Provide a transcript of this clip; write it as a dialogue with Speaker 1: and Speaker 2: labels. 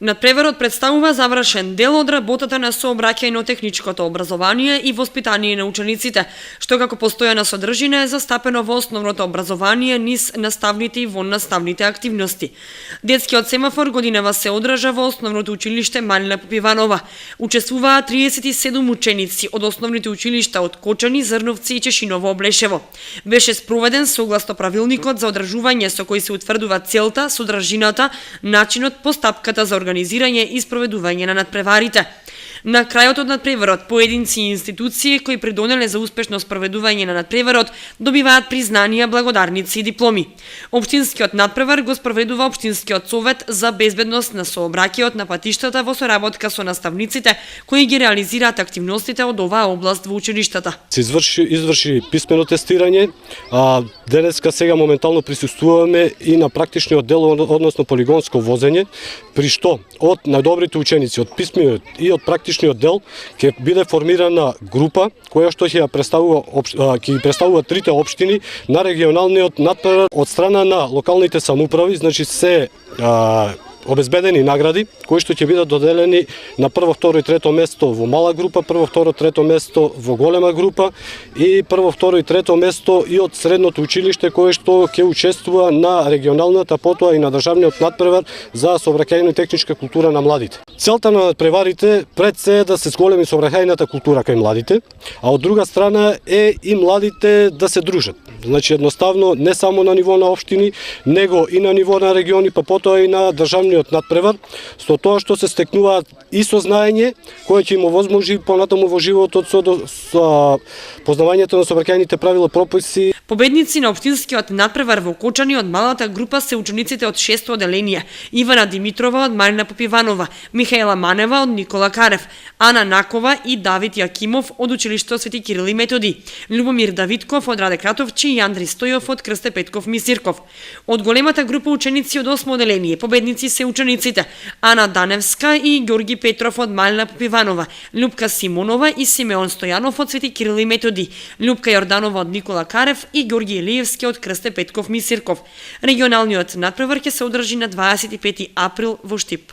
Speaker 1: Надпреварот представува завршен дел од работата на сообраќајно-техничкото образование и воспитание на учениците, што како постојана содржина е застапено во основното образование низ наставните и воннаставните активности. Детскиот семафор годинава се одржа во основното училиште Малина Попиванова. Учествуваа 37 ученици од основните училишта од Кочани, Зрновци и Чешиново Облешево. Беше спроведен согласно правилникот за одржување со кој се утврдува целта, содржината, начинот, постапката за организирање и спроведување на надпреварите. На крајот од надпреварот, поединци и институции кои придонеле за успешно спроведување на надпреварот добиваат признанија, благодарници и дипломи. Општинскиот надпревар го спроведува Општинскиот совет за безбедност на сообраќајот на патиштата во соработка со наставниците кои ги реализираат активностите од оваа област во училиштата.
Speaker 2: Се изврши писмено тестирање, денеска сега моментално присуствуваме и на практичниот дел, односно полигонско возење, при што од најдобрите ученици, од писмениот и од практичниот дел ќе биде формирана група која што ќе представува трите општини на регионалниот надпревар од страна на локалните самоуправи, значи се обезбедени награди кои што ќе бидат доделени на прво, второ и трето место во мала група, прво, второ, трето место во голема група и прво, второ и трето место и од средното училиште кое што ќе учествува на регионалната, потоа и на државниот надпревар за сообраќајна и техничка култура на младите. Целта на надпреварите пред се е да се зголеми сообраќајната култура кај младите, а од друга страна е и младите да се дружат. Значи едноставно не само на ниво на општини, него и на ниво на региони, па потоа и на државниот надпревар, со тоа што се стекнуваат и сознаење кое ќе им овозможи понатаму во животот со познавањето на сообраќајните правила, прописи.
Speaker 1: Победници на општинскиот надпревар во Кочани од малата група се учениците од 6-то оделение: Ивана Димитрова од Малина Попиванова, Михаела Манева од Никола Карев, Ана Накова и Давид Јакимов од училиште Свети Кирил и Методи, Љубомир Давидков од Раде Кратовчи и Андри Стојов од Крсте Петков Мисирков. Од големата група ученици од 8-то оделение победници се учениците Ана Даневска и Ѓорги Петров од Малина Попиванова, Љупка Симонова и Симеон Стојанов од Свети Кирил и Методи, Љупка Јорданова од Никола Карев и Ѓорги Елиевски од Крсте Петков Мисирков. Регионалниот надпревар ќе се одржи на 25 април во Штип.